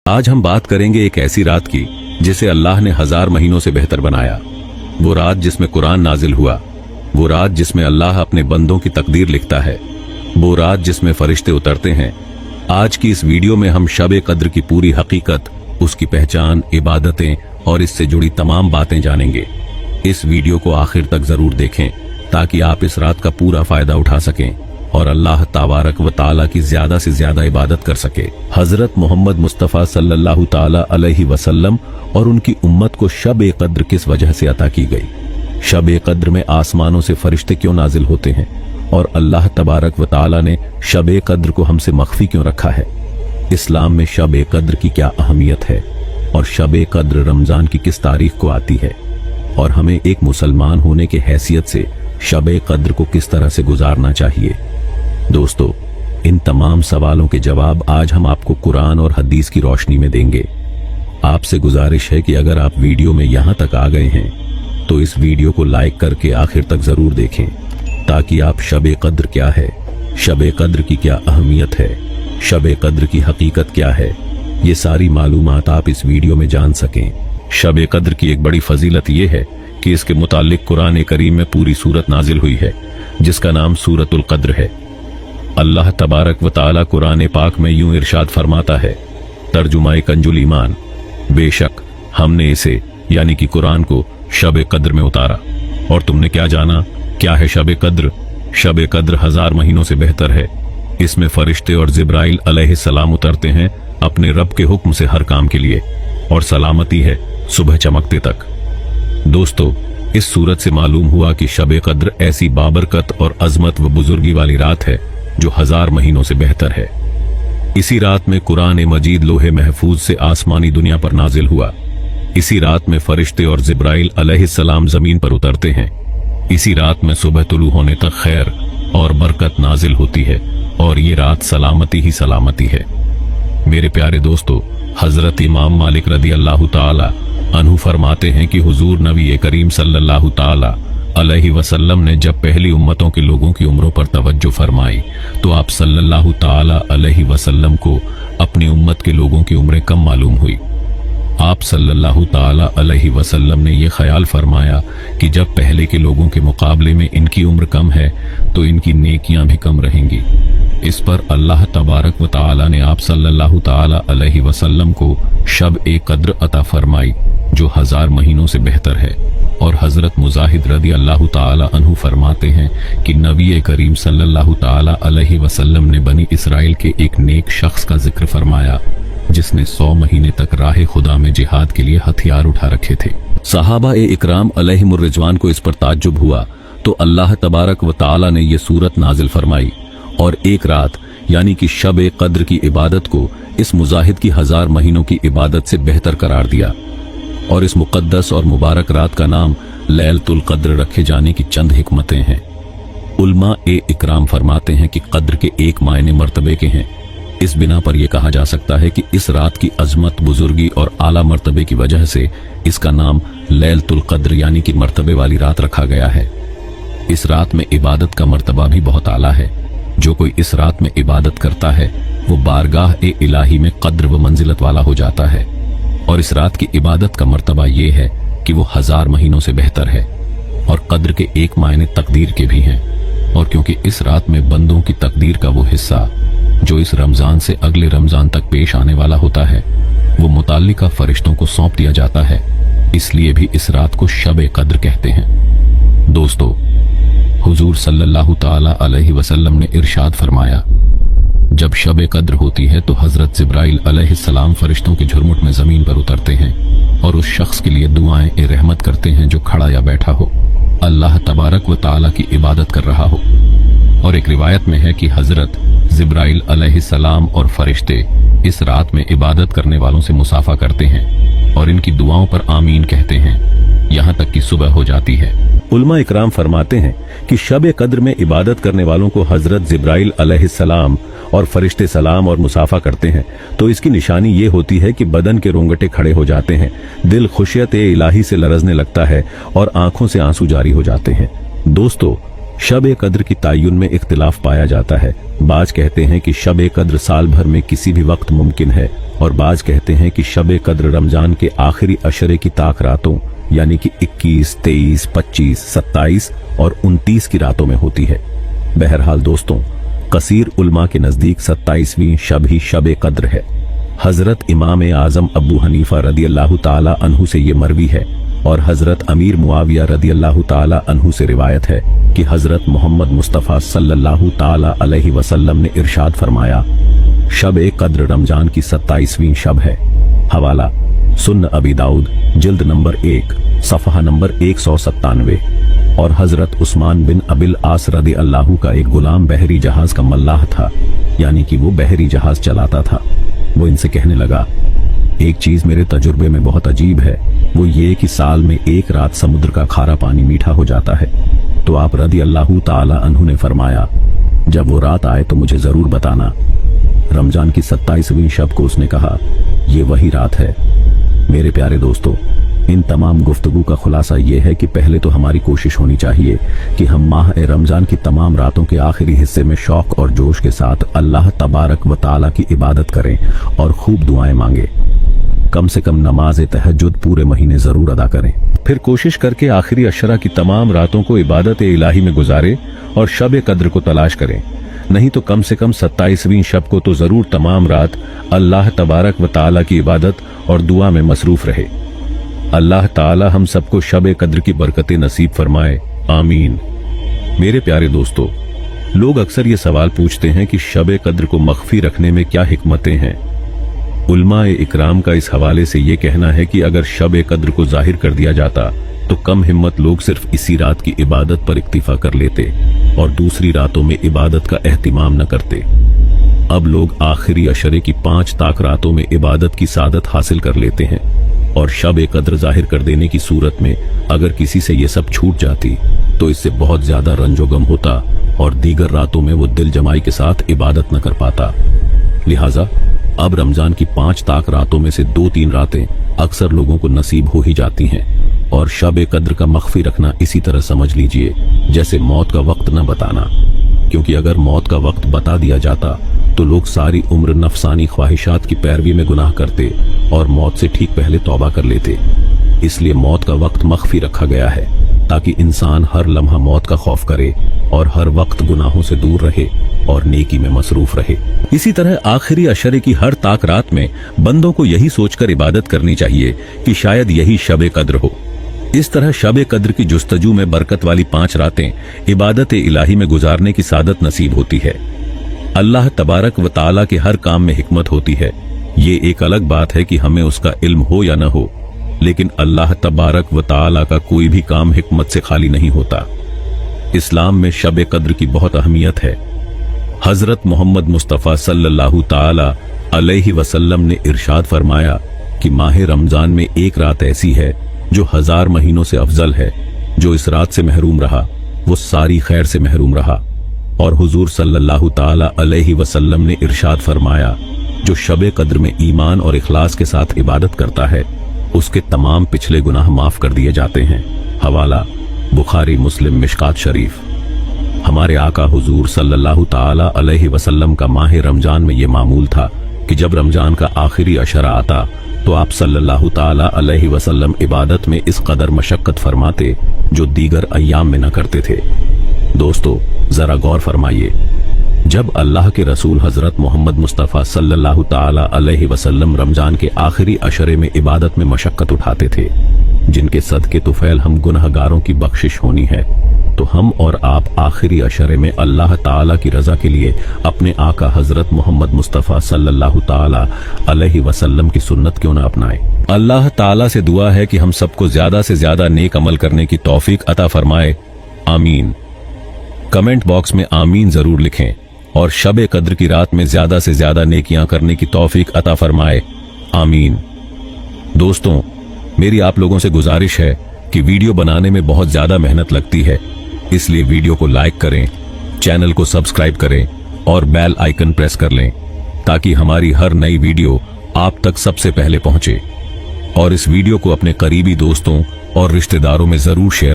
आज हम बात करेंगे एक ऐसी रात की जिसे अल्लाह ने 1000 महीनों से बेहतर बनाया। वो रात जिसमें कुरान नाजिल हुआ, वो रात जिसमें अल्लाह अपने बंदों की तकदीर लिखता है, वो रात जिसमें फरिश्ते उतरते हैं। आज की इस वीडियो में हम शब कद्र की पूरी हकीकत, उसकी पहचान, इबादतें और इससे जुड़ी तमाम बातें जानेंगे। इस वीडियो को आखिर तक जरूर देखें ताकि आप इस रात का पूरा फायदा उठा सकें और अल्लाह तबारक व ताला की ज्यादा से ज्यादा इबादत कर सके। हजरत मोहम्मद मुस्तफ़ा सल्लल्लाहु ताला अलैहि वसल्लम और उनकी उम्मत को शब कद्र किस वजह से अता की गई? शब कद्र में आसमानों से फरिश्ते क्यों नाजिल होते हैं और अल्लाह तबारक व ताला ने शब कद्र को हमसे मख्फी क्यों रखा है? इस्लाम में शब कद्र की क्या अहमियत है और शब कद्र रमजान की किस तारीख को आती है और हमें एक मुसलमान होने के हैसियत से शब कद्र को किस तरह से गुजारना चाहिए? दोस्तों, इन तमाम सवालों के जवाब आज हम आपको कुरान और हदीस की रोशनी में देंगे। आपसे गुजारिश है कि अगर आप वीडियो में यहां तक आ गए हैं तो इस वीडियो को लाइक करके आखिर तक जरूर देखें ताकि आप शब कद्र क्या है, शब कद्र की क्या अहमियत है, शब कद्र की हकीकत क्या है, ये सारी मालूमात आप इस वीडियो में जान सकें। शब कद्र की एक बड़ी फजीलत यह है कि इसके मुतालिक कुरान करीम में पूरी सूरत नाजिल हुई है जिसका नाम सूरतुल कद्र है। अल्लाह तबारक व ताला कुरान पाक में यूं इरशाद फरमाता है, तर्जुमाए कंजुल ईमान, बेशक हमने इसे यानी कि कुरान को शब कद्र में उतारा। और तुमने क्या जाना, क्या है शब कद्र? शब कद्र 1000 महीनों से बेहतर है। इसमें फरिश्ते और जिब्राइल अलैहिस्सलाम उतरते हैं अपने रब के हुक्म से हर काम के लिए और सलामती है सुबह चमकते तक। दोस्तों, इस सूरत से मालूम हुआ कि शब कद्र ऐसी बाबरकत और अजमत व बुजुर्गी वाली रात है जो 1000 महीनों से बेहतर है। इसी रात में कुरान मजीद लोहे महफूज से आसमानी दुनिया पर नाजिल हुआ। इसी रात में फरिश्ते और जिब्राइल अलैहिस्सलाम जमीन पर उतरते हैं। इसी रात में सुबह तुलू होने तक खैर और बरकत नाजिल होती है और ये रात सलामती ही सलामती है। मेरे प्यारे दोस्तों, हजरत इमाम मालिक रदी अल्लाह ताला अन्हु फरमाते हैं कि हुजूर नबी करीम सल्लल्लाहु ताला अलैहि वसल्लम ने जब पहली उम्मतों के लोगों की उम्रों पर तवज्जो फरमाई तो आप सल्लल्लाहु ताला अलैहि वसल्लम को अपनी उम्मत के लोगों की उम्रें कम मालूम हुई। आप सल्लल्लाहु ताला अलैहि वसल्लम ने यह ख्याल फरमाया कि जब पहले के लोगों के मुकाबले में इनकी उम्र कम है तो इनकी नेकियां भी कम रहेंगी। इस पर अल्लाह तबारक व ताला ने आप सल्लल्लाहु ताला अलैहि वसल्लम को शब कद्र अता फरमाई जो 1000 महीनों से बेहतर है। और हजरत मुजाहिद रदी अल्लाह ताला अन्हु फरमाते हैं कि नबी करीम सल्लल्लाहु ताला अलैहि वसल्लम ने बनी इसराइल के एक नेक शख्स का जिक्र फरमाया जिसने 100 महीने तक राह खुदा में जिहाद के लिए हथियार उठा रखे थे। सहाबा इकराम अलैहिमुर रिजवान को इस पर ताज्जुब हुआ तो अल्लाह तबारक व ताला ने यह सूरत नाजिल फरमाई और एक रात यानी कि शब कद्र की इबादत को इस मुजाहिद की 1000 महीनों की इबादत से बेहतर करार दिया। और इस मुकद्दस और मुबारक रात का नाम लैलतुल कद्र रखे जाने की चंद हिकमतें हैं। उल्मा इकराम फरमाते हैं कि कद्र के एक मायने मर्तबे के हैं। इस बिना पर यह कहा जा सकता है कि इस रात की अजमत, बुजुर्गी और आला मर्तबे की वजह से इसका नाम लैलतुल कद्र यानी कि मर्तबे वाली रात रखा गया है। इस रात में इबादत का मर्तबा भी बहुत आला है। जो कोई इस रात में इबादत करता है वो बारगाह इलाही में कद्र व मंजिलत वाला हो जाता है। और इस रात की इबादत का मर्तबा ये है कि वो 1000 महीनों से बेहतर है। और कद्र के एक मायने तकदीर के भी हैं। और क्योंकि इस रात में बंदों की तकदीर का वो हिस्सा जो इस रमजान से अगले रमजान तक पेश आने वाला होता है वो मुताल्लिका फरिश्तों को सौंप दिया जाता है, इसलिए भी इस रात को शब कद्र कहते हैं। दोस्तों, हुजूर सल्लल्लाहु ताला अलैहि वसल्लम ने इरशाद फरमाया, जब शब कद्र होती है तो हजरत जिब्राइल अलैहिस्सलाम फरिश्तों के झुरमुट में जमीन पर उतरते हैं और उस शख्स के लिए दुआएं रहमत करते हैं जो खड़ा या बैठा हो, अल्लाह तबारक व ताला की इबादत कर रहा हो। और एक रिवायत में है कि हजरत जिब्राइल अलैहिस्सलाम और फरिश्ते इस रात में इबादत करने वालों से मुसाफा करते हैं और इनकी दुआओं पर आमीन कहते हैं यहाँ तक कि सुबह हो जाती है। उलमा इकराम फरमाते हैं कि शब कद्र में इबादत करने वालों को हजरत जिब्राइल अलैहिस्सलाम और फरिश्ते सलाम और मुसाफा करते हैं तो इसकी निशानी ये होती है कि बदन के रोंगटे खड़े हो जाते हैं, दिल खुशियत इलाही से लरजने लगता है और आंखों से आंसू जारी हो जाते हैं। दोस्तों, शब कद्र की तायुन में इख्तिलाफ पाया जाता है। बाज कहते हैं कि शब कद्र साल भर में किसी भी वक्त मुमकिन है और बाज कहते हैं कि शब कद्र रमजान के आखिरी अशरे की ताक रातों यानी कि 21, 23, 25, 27 और 29 की रातों में होती है। बहरहाल दोस्तों, कसीर उलमा के नजदीक 27वीं शब ही शब कद्र है। हजरत इमाम आजम अबू हनीफा रदी अल्लाह ताला अन्हु से ये मरवी है और हजरत अमीर मुआविया रदी अल्लाह ताला अन्हु से रिवायत है कि हजरत मोहम्मद मुस्तफ़ा सल्लल्लाहु ताला अलैहि वसल्लम ने इरशाद फरमाया, शब कद्र रमजान की 27वीं शब है। हवाला सुन्न अबी दाऊद जिल्द नंबर 1 सफ़हा नंबर 197। और हजरत उस्मान बिन अबिल आस रदी अल्लाह का एक गुलाम बहरी जहाज का मल्लाह था, यानी कि वो बहरी जहाज चलाता था। वो इनसे कहने लगा, एक चीज मेरे तजुर्बे में बहुत अजीब है, वो ये कि साल में एक रात समुद्र का खारा पानी मीठा हो जाता है। तो आप रदी अल्लाह ताला अन्हु ने फरमाया, जब वो रात आए तो मुझे जरूर बताना। रमजान की 27वीं शब को उसने कहा, ये वही रात है। मेरे प्यारे दोस्तों, इन तमाम गुफ्तगू का खुलासा ये है कि पहले तो हमारी कोशिश होनी चाहिए कि हम माह रमजान की तमाम रातों के आखिरी हिस्से में शौक और जोश के साथ अल्लाह तबारक व ताला की इबादत करें और खूब दुआएं मांगे। कम से कम नमाज तहज्जुद पूरे महीने जरूर अदा करें। फिर कोशिश करके आखिरी अशरा की तमाम रातों को इबादत इलाही में गुजारे और शब कद्र को तलाश करें। नहीं तो कम से कम 27वीं शब को तो जरूर तमाम रात अल्लाह तबारक व ताला की इबादत और दुआ में मसरूफ रहे। अल्लाह ताला हम सबको शब कद्र की बरकतें नसीब फरमाए, आमीन। मेरे प्यारे दोस्तों, लोग अक्सर ये सवाल पूछते हैं कि शब कद्र को मख्फी रखने में क्या हिकमतें हैं। उलमाए इकराम का इस हवाले से ये कहना है कि अगर शब कद्र को जाहिर कर दिया जाता तो कम हिम्मत लोग सिर्फ इसी रात की इबादत पर इक्तिफा कर लेते और दूसरी रातों में इबादत का एहतिमाम न करते। अब लोग आखिरी अशरे की 5 ताक रातों में इबादत की सादत हासिल कर लेते हैं और शब कद्र जाहिर कर देने की सूरत में अगर किसी से ये सब छूट जाती तो इससे बहुत ज्यादा रंजोगम होता और दीगर रातों में वो दिल जमाई के साथ इबादत न कर पाता। लिहाजा अब रमजान की 5 ताक रातों में से 2-3 रातें अक्सर लोगों को नसीब हो ही जाती हैं और शब कद्र का मख्फी रखना इसी तरह समझ लीजिए जैसे मौत का वक्त न बताना, क्योंकि अगर मौत का वक्त बता दिया जाता तो लोग सारी उम्र नफसानी ख्वाहिशात की पैरवी में गुनाह करते और मौत से ठीक पहले तौबा कर लेते। इसलिए मौत का वक्त मख्फी रखा गया है ताकि इंसान हर लम्हा मौत का खौफ करे और हर वक्त गुनाहों से दूर रहे और नेकी में मसरूफ रहे। इसी तरह आखिरी अशरे की हर ताक रात में बंदों को यही सोचकर इबादत करनी चाहिए कि शायद यही शब कद्र हो। इस तरह शब कद्र की जुस्तजू में बरकत वाली 5 रातें इबादत इलाही में गुजारने की सादत नसीब होती है। अल्लाह तबारक व ताला के हर काम में हिकमत होती है। ये एक अलग बात है कि हमें उसका इल्म हो या न हो, लेकिन अल्लाह तबारक व ताला का कोई भी काम हिकमत से खाली नहीं होता। इस्लाम में शब कद्र की बहुत अहमियत है। हजरत मोहम्मद मुस्तफ़ा सल्लल्लाहु ताला अलैहि वसल्लम ने इरशाद फरमाया कि माह रमजान में एक रात ऐसी है जो 1000 महीनों से अफजल है। जो इस रात से महरूम रहा वो सारी खैर से महरूम रहा। और हुजूर सल्लल्लाहु ताला अलैहि वसल्लम ने इरशाद फरमाया, जो शब कद्र में ईमान और इखलास के साथ इबादत करता है उसके तमाम पिछले गुनाह माफ कर दिए जाते हैं। हवाला बुखारी मुस्लिम मिशकात शरीफ। हमारे आका हुजूर सल्लल्लाहु ताला अलैहि वसल्लम का माह रमजान में ये मामूल था कि जब रमजान का आखिरी अशरा आता तो आप सल्लल्लाहु ताला अलैहि वसल्लम इबादत में इस कदर मशक्कत फरमाते जो दीगर अय्याम में न करते थे। दोस्तों, जरा गौर फरमाइए, जब अल्लाह के रसूल हजरत मोहम्मद मुस्तफ़ा सल्लल्लाहु ताला अलैहि वसल्लम रमजान के आखिरी अशरे में इबादत में मशक्कत उठाते थे, जिनके सदके तुफैल हम गुनहगारों की बख्शिश होनी है, तो हम और आप आखिरी अशरे में अल्लाह ताला की रजा के लिए अपने आका हजरत मोहम्मद मुस्तफ़ा सल्लल्लाहु ताला अलैहि वसल्लम की सुन्नत क्यों न अपनाएं। अल्लाह ताला से दुआ है कि हम सबको ज्यादा से ज्यादा नेक अमल करने की तौफीक अता फरमाए, आमीन। कमेंट बॉक्स में आमीन जरूर लिखें और शब कद्र की रात में ज्यादा से ज्यादा नेकियां करने की तौफीक अता फरमाए, आमीन। दोस्तों, मेरी आप लोगों से गुजारिश है कि वीडियो बनाने में बहुत ज्यादा मेहनत लगती है, इसलिए वीडियो को लाइक करें, चैनल को सब्सक्राइब करें और बेल आइकन प्रेस कर लें ताकि हमारी हर नई वीडियो आप तक सबसे पहले पहुंचे। और इस वीडियो को अपने करीबी दोस्तों और रिश्तेदारों में जरूर शेयर